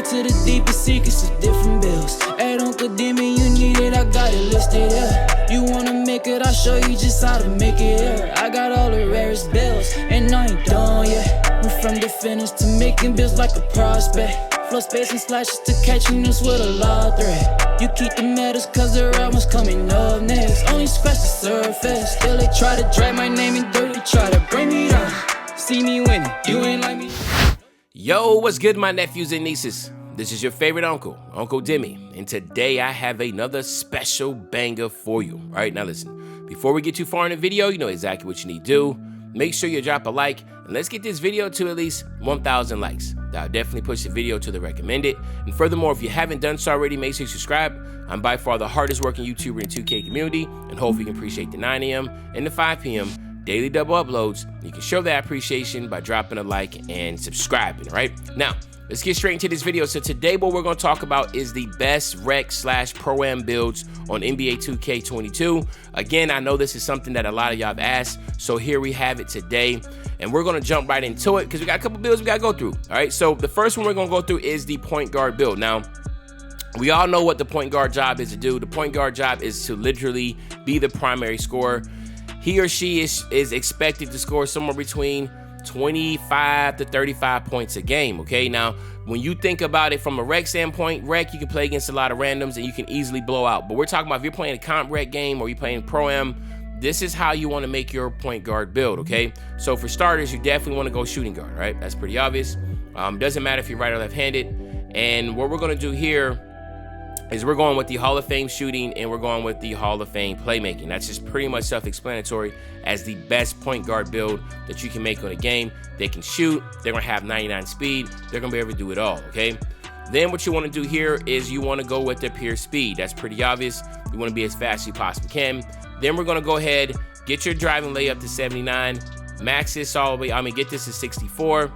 to the deepest secrets of different bills. At Uncle Demi, you need it, I got it listed, yeah. You wanna make it, I'll show you just how to make it, yeah. I got all the rarest bills, and I ain't done yet. Went from the finish to making bills like a prospect. Flow space and slashes to catching us with a law threat. You keep the medals cause the right one's coming up next. Only scratch the surface. Still they try to drag my name in dirt, they try to bring me down. See me winning, you ain't like me. Yo, what's good, my nephews and nieces? This is your favorite uncle, Uncle Demi, and today I have another special banger for you. All right, now listen, before we get too far in the video, you know exactly what you need to do. Make sure you drop a like, and let's get this video to at least 1,000 likes. That'll definitely push the video to the recommended. And furthermore, if you haven't done so already, make sure you subscribe. I'm by far the hardest working YouTuber in the 2K community, and hopefully you can appreciate the 9 a.m. and the 5 p.m. daily double uploads. You can show that appreciation by dropping a like and subscribing, all right? Now, let's get straight into this video. So today what we're going to talk about is the best rec/pro-am builds on NBA 2K22. Again, I know this is something that a lot of y'all have asked, so here we have it today. And we're going to jump right into it because we got a couple builds we got to go through. All right, so the first one we're going to go through is the point guard build. Now, we all know what the point guard job is to do. The point guard job is to literally be the primary scorer. He or she is expected to score somewhere between 25 to 35 points a game, okay? Now, when you think about it from a rec standpoint, rec, you can play against a lot of randoms and you can easily blow out. But we're talking about if you're playing a comp rec game or you're playing pro-am, this is how you want to make your point guard build, okay? So for starters, you definitely want to go shooting guard, right? That's pretty obvious. Doesn't matter if you're right or left-handed. And what we're going to do here is we're going with the Hall of Fame shooting and we're going with the Hall of Fame playmaking. That's just pretty much self-explanatory as the best point guard build that you can make on a game. They can shoot, they're going to have 99 speed, they're going to be able to do it all, okay? Then what you want to do here is you want to go with their pure speed. That's pretty obvious. You want to be as fast as you possibly can. Then we're going to go ahead, get your driving layup to 79, max this all the way, get this to 64.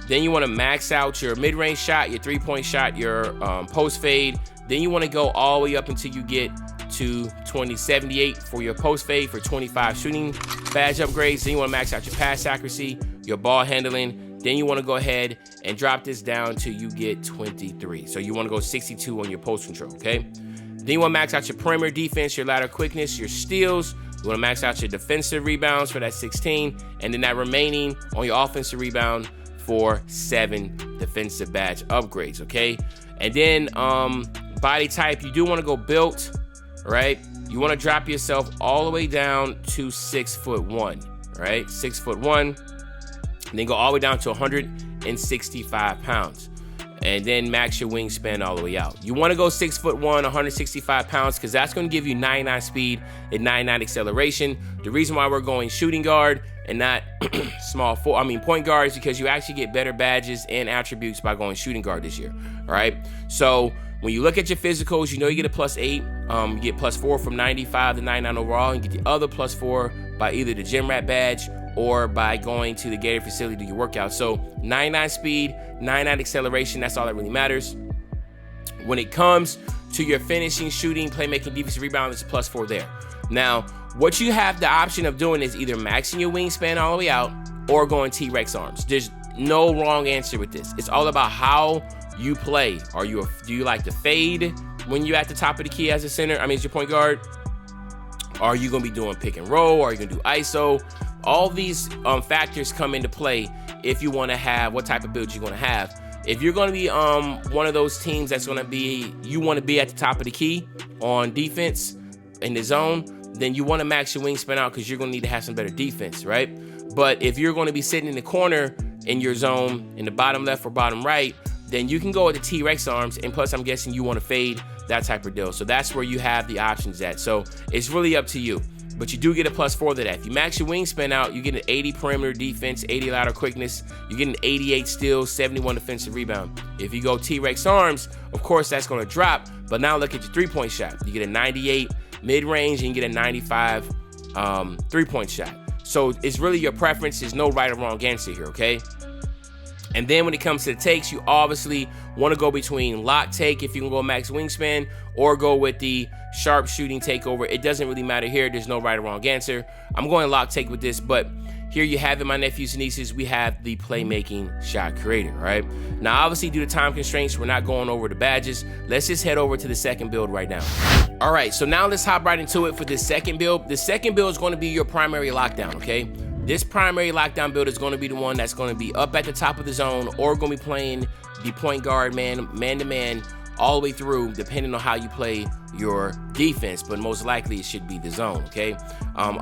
Then you want to max out your mid-range shot, your three-point shot, your post fade. Then you want to go all the way up until you get to 2078 for your post fade for 25 shooting badge upgrades. Then you want to max out your pass accuracy, your ball handling. Then you want to go ahead and drop this down till you get 23. So you want to go 62 on your post control, okay? Then you want to max out your perimeter defense, your lateral quickness, your steals. You want to max out your defensive rebounds for that 16. And then that remaining on your offensive rebound for 7 defensive badge upgrades, okay? And then body type, you do want to go built, right? You want to drop yourself all the way down to 6'1", right? 6'1", and then go all the way down to 165 pounds. And then max your wingspan all the way out. You want to go 6'1", 165 pounds, because that's going to give you 99 speed and 99 acceleration. The reason why we're going shooting guard and not point guard is because you actually get better badges and attributes by going shooting guard this year. All right. So when you look at your physicals, you know you get a +8. You get +4 from 95 to 99 overall. You get the other +4 by either the gym rat badge or by going to the Gator facility to do your workout. So 99 speed, 99 acceleration, that's all that really matters. When it comes to your finishing, shooting, playmaking, defensive rebound, it's a +4 there. Now, what you have the option of doing is either maxing your wingspan all the way out or going T-Rex arms. There's no wrong answer with this. It's all about how you play. Do you like to fade when you're at the top of the key as a center? As your point guard? Are you going to be doing pick and roll? Are you going to do ISO? All these factors come into play if you want to have what type of build you're going to have. If you're going to be one of those teams that's going to be, you want to be at the top of the key on defense in the zone, then you want to max your wingspan out because you're going to need to have some better defense, right? But if you're going to be sitting in the corner in your zone, in the bottom left or bottom right, then you can go with the T-Rex arms, and plus I'm guessing you want to fade, that type of deal. So that's where you have the options at. So it's really up to you. But you do get a +4 to that. If you max your wingspan out, you get an 80 perimeter defense, 80 lateral quickness, you get an 88 steals, 71 defensive rebound. If you go T-Rex arms, of course that's going to drop, but now look at your three-point shot. You get a 98 mid-range and you get a 95 three-point shot. So it's really your preference. There's no right or wrong answer here, okay? And then when it comes to the takes, you obviously want to go between lock take if you can go max wingspan, or go with the sharp shooting takeover. It doesn't really matter here. There's no right or wrong answer. I'm going lock take with this, but here you have it, my nephews and nieces. We have the playmaking shot creator, right? Now, obviously, due to time constraints, we're not going over the badges. Let's just head over to the second build right now. All right, so now let's hop right into it for this second build. The second build is going to be your primary lockdown, okay? This primary lockdown build is going to be the one that's going to be up at the top of the zone, or going to be playing the point guard man-to-man all the way through, depending on how you play your defense, but most likely it should be the zone, okay?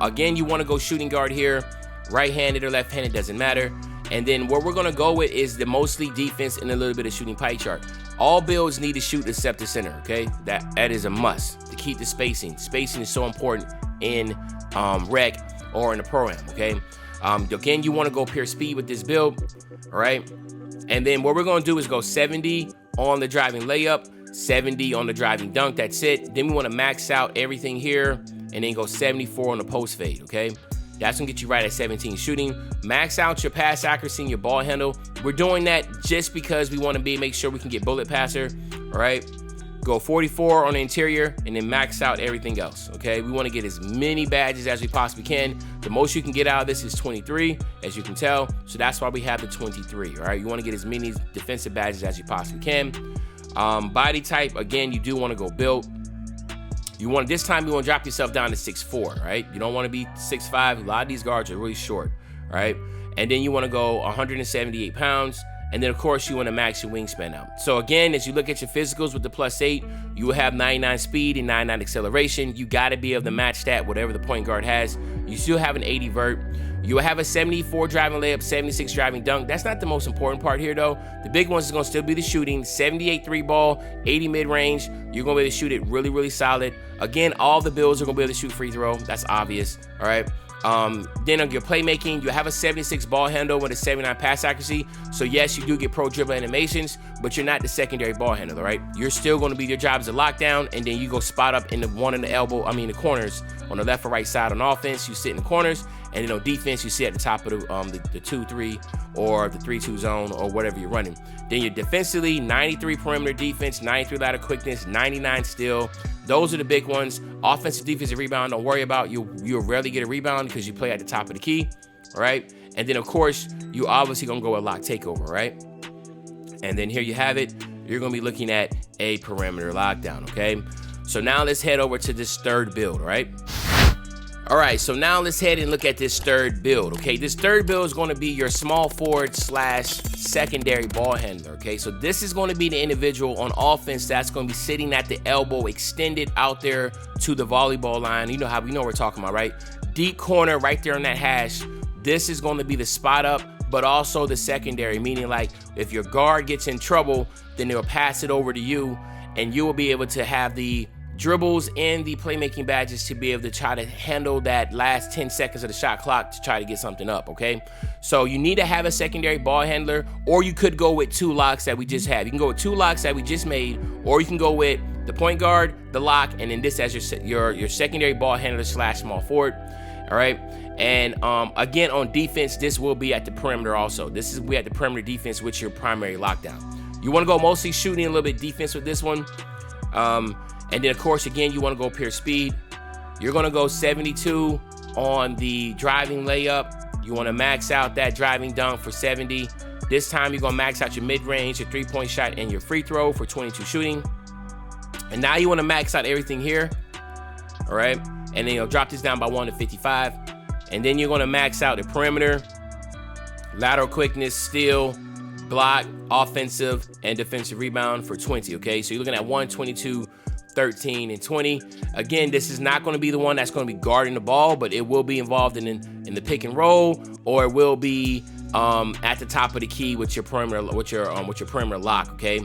Again, you want to go shooting guard here, right-handed or left-handed, doesn't matter. And then what we're going to go with is the mostly defense and a little bit of shooting pie chart. All builds need to shoot except the center, okay? That is a must to keep the spacing. Spacing is so important in rec or in the pro-am, okay? Again, you want to go pure speed with this build, all right? And then what we're going to do is go 70 on the driving layup, 70 on the driving dunk, that's it. Then we want to max out everything here and then go 74 on the post fade, okay? That's gonna get you right at 17 shooting. Max out your pass accuracy and your ball handle. We're doing that just because we want to make sure we can get bullet passer, all right? Go 44 on the interior and then max out everything else, okay? We want to get as many badges as we possibly can. The most you can get out of this is 23, as you can tell. So that's why we have the 23, all right? You want to get as many defensive badges as you possibly can. Body type, again, you do want to go built. This time you want to drop yourself down to 6'4", right? You don't want to be 6'5". A lot of these guards are really short, right? And then you want to go 178 pounds. And then, of course, you want to max your wingspan out. So, again, as you look at your physicals with the +8, you will have 99 speed and 99 acceleration. You got to be able to match that, whatever the point guard has. You still have an 80 vert. You will have a 74 driving layup, 76 driving dunk. That's not the most important part here, though. The big ones is going to still be the shooting. 78 3 ball, 80 mid-range. You're going to be able to shoot it really, really solid. Again, all the builds are going to be able to shoot free throw. That's obvious, all right? Then on your playmaking, you have a 76 ball handle with a 79 pass accuracy. So yes, you do get pro dribble animations, but you're not the secondary ball handler, right? You're still going to be, your job as a lockdown, and then you go spot up in the one in the elbow, the corners on the left or right side. On offense, you sit in the corners, and then on defense, you sit at the top of the 2-3 or the 3-2 zone or whatever you're running. Then you're defensively, 93 perimeter defense, 93 ladder quickness, 99 steal. Those are the big ones. Offensive, defensive rebound, don't worry about. You'll rarely get a rebound because you play at the top of the key, all right? And then, of course, you obviously going to go with lock takeover, right? And then here you have it. You're going to be looking at a perimeter lockdown, okay? So now let's head over to this third build, all right? All right, so now let's head and look at this third build, okay? This third build is going to be your small forward / secondary ball handler, okay? So this is going to be the individual on offense that's going to be sitting at the elbow, extended out there to the volleyball line. You know what we're talking about, right? Deep corner right there on that hash. This is going to be the spot up, but also the secondary, meaning like if your guard gets in trouble, then they'll pass it over to you, and you will be able to have the dribbles and the playmaking badges to be able to try to handle that last 10 seconds of the shot clock to try to get something up, okay? So you need to have a secondary ball handler, or you could go with 2 locks that we just have. You can go with 2 locks that we just made, or you can go with the point guard, the lock, and then this as your secondary ball handler / small forward, all right? And again, on defense, this will be at the perimeter also. We at the perimeter defense with your primary lockdown. You want to go mostly shooting, a little bit defense with this one. And then, of course, again, you want to go pure speed. You're going to go 72 on the driving layup. You want to max out that driving dunk for 70. This time, you're going to max out your mid-range, your three-point shot, and your free throw for 22 shooting. And now you want to max out everything here, all right? And then you'll drop this down by 1 to 55. And then you're going to max out the perimeter, lateral quickness, steal, block, offensive, and defensive rebound for 20, okay? So you're looking at 1, 22, 13, and 20. Again, this is not going to be the one that's going to be guarding the ball, but it will be involved in the pick and roll, or it will be at the top of the key with your perimeter, with your perimeter lock, okay?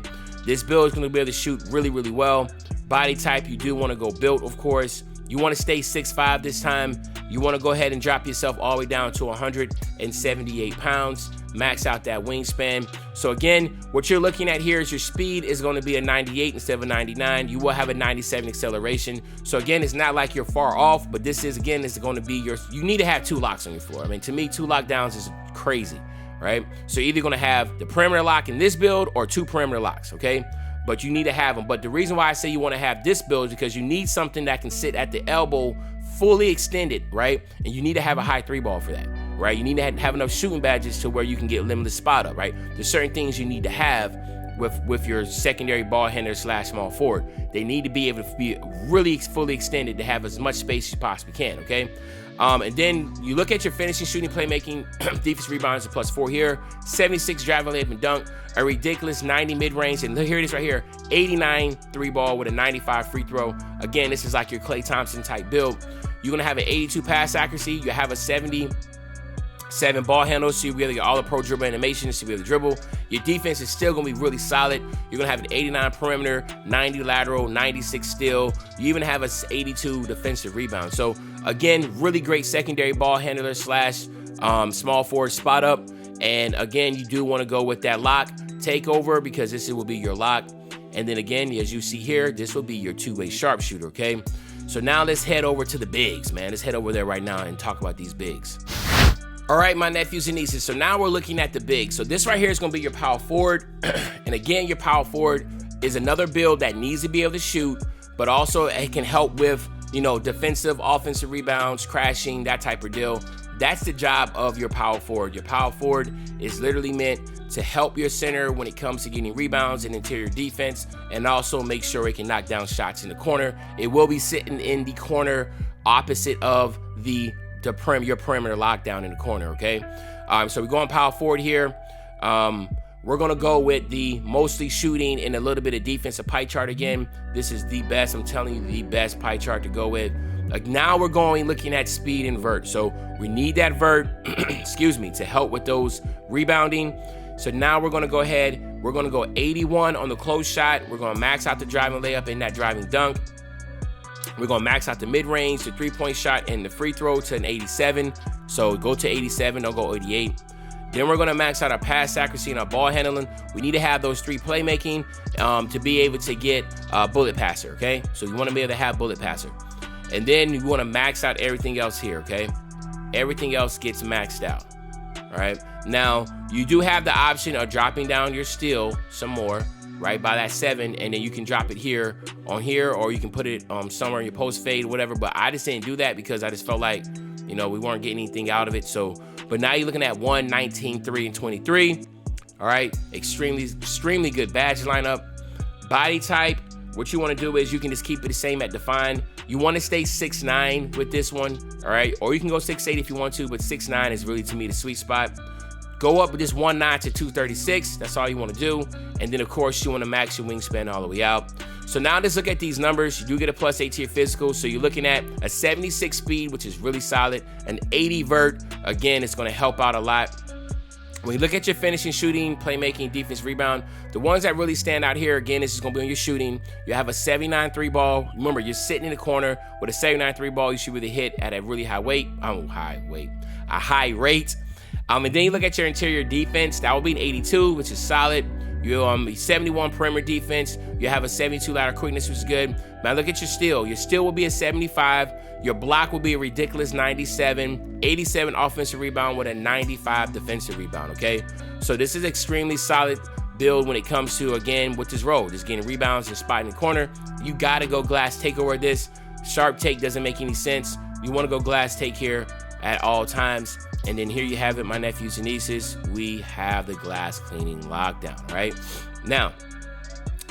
This build is going to be able to shoot really, really well. Body type, you do want to go built, of course. You want to stay 6'5" this time. You want to go ahead and drop yourself all the way down to 178 pounds. Max out that wingspan. So again, what you're looking at here is your speed is going to be a 98 instead of a 99. You will have a 97 acceleration. So again, it's not like you're far off, but this is going to be you need to have 2 locks on your floor. I mean, to me, 2 lockdowns is crazy, right? So you're either going to have the perimeter lock in this build or 2 perimeter locks, okay? But you need to have them. But the reason why I say you want to have this build is because you need something that can sit at the elbow fully extended, right? And you need to have a high 3 ball for that. right? You need to have enough shooting badges to where you can get limitless spot up, right? There's certain things you need to have with your secondary ball handler / small forward. They need to be able to be really fully extended to have as much space as you possibly can, okay? And then you look at your finishing, shooting, playmaking, defense, rebounds, +4 here, 76 driving layup and dunk, a ridiculous 90 mid-range, and here it is right here, 89 3-ball with a 95 free throw. Again, this is like your Klay Thompson type build. You're gonna have an 82 pass accuracy. You have a 77 ball handle, so you'll be able to get all the pro dribble animations, so you'll be able to dribble. Your defense is still gonna be really solid. You're gonna have an 89 perimeter, 90 lateral, 96 steal. You even have a 82 defensive rebound. So again, really great secondary ball handler / small forward spot up. And again, you do wanna go with that lock takeover because this will be your lock. And then again, as you see here, this will be your two-way sharpshooter, okay? So now let's head over to the bigs, man. Let's head over there right now and talk about these bigs. All right, my nephews and nieces. So now we're looking at the bigs. So this right here is going to be your power forward. And again, your power forward is another build that needs to be able to shoot, but also it can help with, defensive, offensive rebounds, crashing, that type of deal. That's the job of your power forward. Your power forward is literally meant to help your center when it comes to getting rebounds and interior defense, and also make sure it can knock down shots in the corner. It will be sitting in the corner opposite of your perimeter lockdown in the corner, okay? So we're going power forward here. We're gonna go with the mostly shooting and a little bit of defensive pie chart again. This is the best, I'm telling you, the best pie chart to go with. Like now we're looking at speed and vert. So we need that vert, excuse me, to help with those rebounding. So now we're gonna go ahead, we're gonna go 81 on the close shot. We're gonna max out the driving layup and that driving dunk. We're gonna max out the mid-range, the 3-point shot, and the free throw to an 87. So go to 87, don't go 88. Then we're gonna max out our pass accuracy and our ball handling. We need to have those 3 playmaking to be able to get bullet passer, okay? So you wanna be able to have bullet passer. And then you wanna max out everything else here, okay? Everything else gets maxed out, all right? Now, you do have the option of dropping down your steal some more, right, by that 7, and then you can drop it here, or you can put it somewhere in your post fade, whatever. But I just didn't do that because I just felt like, we weren't getting anything out of it. So, but now you're looking at 1, 19, 3, and 23. All right, extremely good badge lineup. Body type, what you want to do is you can just keep it the same at defined. You want to stay 6'9" with this one, all right? Or you can go 6'8" if you want to, but 6'9" is really, to me, the sweet spot. Go up with this 1 notch to 236. That's all you want to do. And then, of course, you want to max your wingspan all the way out. So now let's look at these numbers. You do get a +8 to your physical. So you're looking at a 76 speed, which is really solid. An 80 vert. Again, it's going to help out a lot. When you look at your finishing, shooting, playmaking, defense, rebound, the ones that really stand out here, again, this is going to be on your shooting. You have a 79 3-ball. Remember, you're sitting in the corner with a 79 3-ball. You should really hit at a really high rate. And then you look at your interior defense. That will be an 82, which is solid. You 71 perimeter defense. You have a 72 lateral quickness, which is good. Now look at your steal. Your steal will be a 75. Your block will be a ridiculous 97. 87 offensive rebound with a 95 defensive rebound, okay? So this is extremely solid build when it comes to, again, with this role, just getting rebounds and spotting the corner. You got to go glass takeover this. Sharp take doesn't make any sense. You want to go glass take here at all times. And then here you have it, my nephews and nieces. We have the glass cleaning lockdown, right? Now,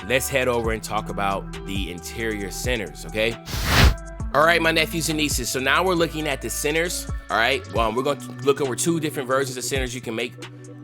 let's head over and talk about the interior centers, okay? All right, my nephews and nieces. So now we're looking at the centers, all right? Well, we're going to look over 2 different versions of centers you can make.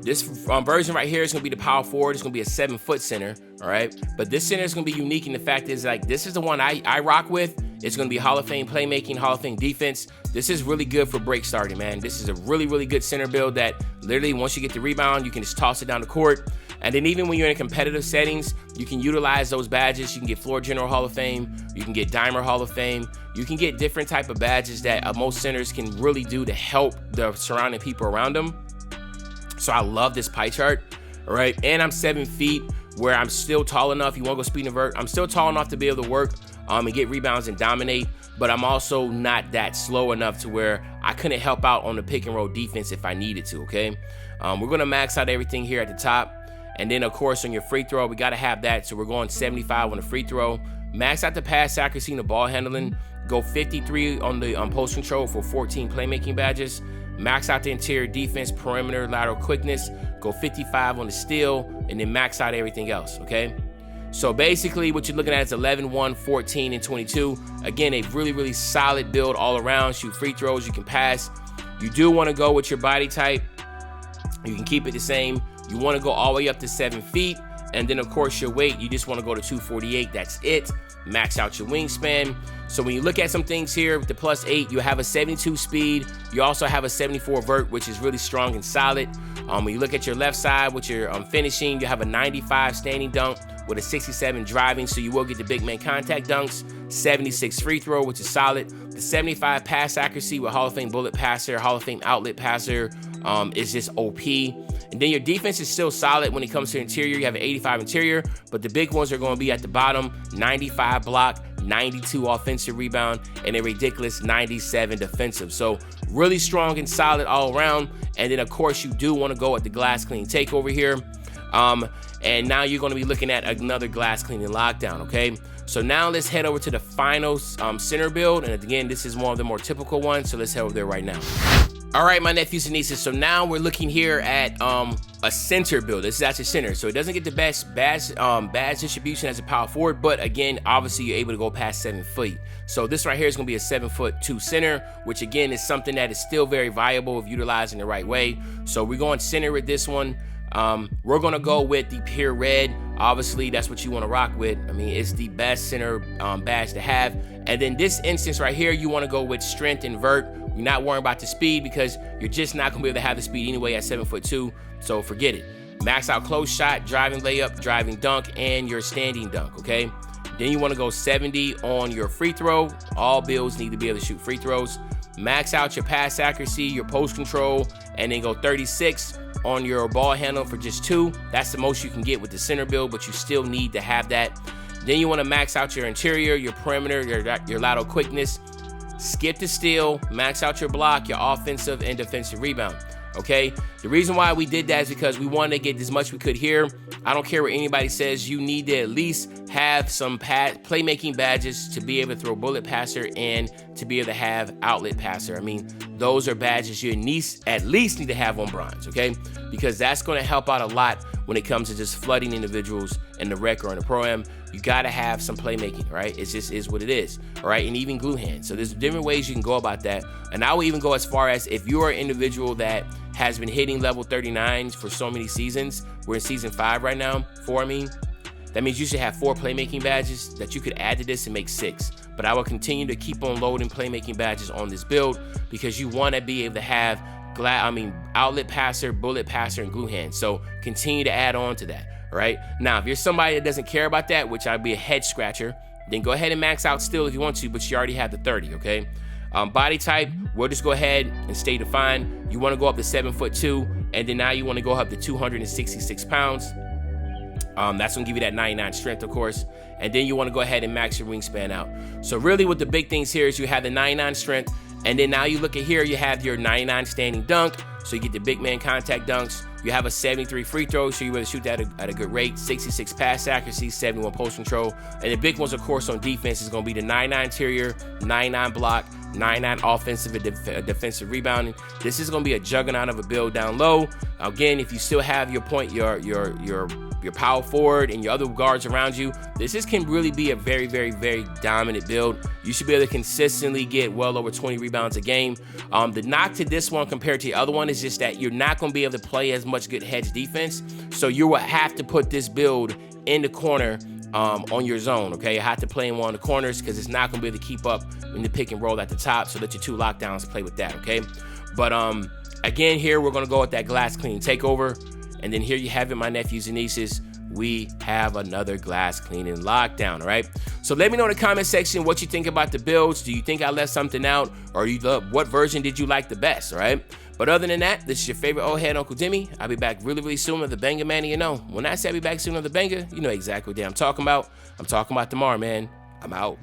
This version right here is going to be the power forward. It's going to be a 7-foot center, all right? But this center is going to be unique in the fact is, like, this is the one I rock with. It's going to be Hall of Fame playmaking, Hall of Fame defense. This is really good for break starting, man. This is a really, really good center build that literally once you get the rebound, you can just toss it down the court. And then even when you're in competitive settings, you can utilize those badges. You can get Floor General Hall of Fame. You can get Dimer Hall of Fame. You can get different type of badges that most centers can really do to help the surrounding people around them. So I love this pie chart, all right? And I'm 7 feet where I'm still tall enough. You want to go speed and vert. I'm still tall enough to be able to work and get rebounds and dominate, but I'm also not that slow enough to where I couldn't help out on the pick and roll defense if I needed to, okay? We're going to max out everything here at the top. And then, of course, on your free throw, we got to have that. So we're going 75 on the free throw. Max out the pass accuracy and the ball handling. Go 53 on the post control for 14 playmaking badges. max out the interior defense, perimeter, lateral quickness, go 55 on the steal, and then max out everything else, okay? So basically what you're looking at is 11, 1, 14, and 22. Again, a really, really solid build all around. Shoot free throws, you can pass. You do want to go with your body type. You can keep it the same. You want to go all the way up to 7 feet. And then, of course, your weight, you just want to go to 248. That's it. Max out your wingspan. So when you look at some things here with the +8, you have a 72 speed. You also have a 74 vert, which is really strong and solid. When you look at your left side with your finishing, you have a 95 standing dunk with a 67 driving, so you will get the big man contact dunks. 76 free throw, which is solid. The 75 pass accuracy with Hall of Fame bullet passer, Hall of Fame outlet passer is just OP. And then your defense is still solid when it comes to interior. You have an 85 interior, but the big ones are going to be at the bottom. 95 block, 92 offensive rebound, and a ridiculous 97 defensive. So really strong and solid all around. And then, of course, you do want to go at the glass clean takeover here. And now you're going to be looking at another glass cleaning lockdown, okay? So now let's head over to the final center build. And again, this is one of the more typical ones, so let's head over there right now. All right, my nephews and nieces, so now we're looking here at a center build. This is actually center, so it doesn't get the best badge distribution as a power forward, but again, obviously you're able to go past 7 feet. So this right here is gonna be a 7'2" center, which again is something that is still very viable if utilizing the right way. So we're going center with this one. We're gonna go with the pure red. Obviously, that's what you want to rock with. I mean, it's the best center badge to have. And then this instance right here, you want to go with strength and vert. You're not worrying about the speed because you're just not gonna be able to have the speed anyway at 7'2". So forget it. Max out close shot, driving layup, driving dunk, and your standing dunk. Okay. Then you want to go 70 on your free throw. All builds need to be able to shoot free throws. Max out your pass accuracy, your post control, and then go 36 on your ball handle for just 2. That's the most you can get with the center build, but you still need to have that. Then you want to max out your interior, your perimeter, your lateral quickness. Skip the steal, max out your block, your offensive and defensive rebound. Okay, the reason why we did that is because we wanted to get as much we could here. I don't care what anybody says, you need to at least have some playmaking badges to be able to throw bullet passer and to be able to have outlet passer. I mean, those are badges you at least need to have on bronze, okay? Because that's going to help out a lot when it comes to just flooding individuals in the rec or in the pro-am. You got to have some playmaking, right? It just is what it is, all right? And even glue hands. So there's different ways you can go about that. And I will even go as far as if you're an individual that has been hitting level 39s for so many seasons. We're in season 5 right now, 4 I mean. That means you should have 4 playmaking badges that you could add to this and make 6. But I will continue to keep on loading playmaking badges on this build because you want to be able to have outlet passer, bullet passer, and glue hand. So continue to add on to that, all right? Now, if you're somebody that doesn't care about that, which I'd be a head scratcher, then go ahead and max out still if you want to, but you already have the 30, okay? Body type, we'll just go ahead and stay defined. You want to go up to 7'2", and then now you want to go up to 266 pounds. That's gonna give you that 99 strength, of course. And then you want to go ahead and max your wingspan out. So really what the big things here is you have the 99 strength, and then now you look at here, you have your 99 standing dunk, so you get the big man contact dunks. You have a 73 free throw, so you're able to shoot that at a good rate. 66 pass accuracy, 71 post control. And the big ones, of course, on defense is going to be the 99 interior, 99 block, 99 offensive and defensive rebounding. This is going to be a juggernaut of a build down low. Again, if you still have your power forward and your other guards around you, this can really be a very, very, very dominant build. You should be able to consistently get well over 20 rebounds a game. The knock to this one compared to the other one is just that you're not going to be able to play as much good hedge defense. So you will have to put this build in the corner on your zone, okay? You have to play in one of the corners because it's not going to be able to keep up in the pick and roll at the top, so let your 2 lockdowns play with that, okay? But again, here we're going to go with that glass cleaning takeover. And then here you have it, my nephews and nieces. We have another glass cleaning lockdown, all right? So let me know in the comment section what you think about the builds. Do you think I left something out? Or what version did you like the best, all right? But other than that, this is your favorite old head, Uncle Demi. I'll be back really, really soon with the banger, man. You know, when I say I'll be back soon with the banger, you know exactly what day I'm talking about. I'm talking about tomorrow, man. I'm out.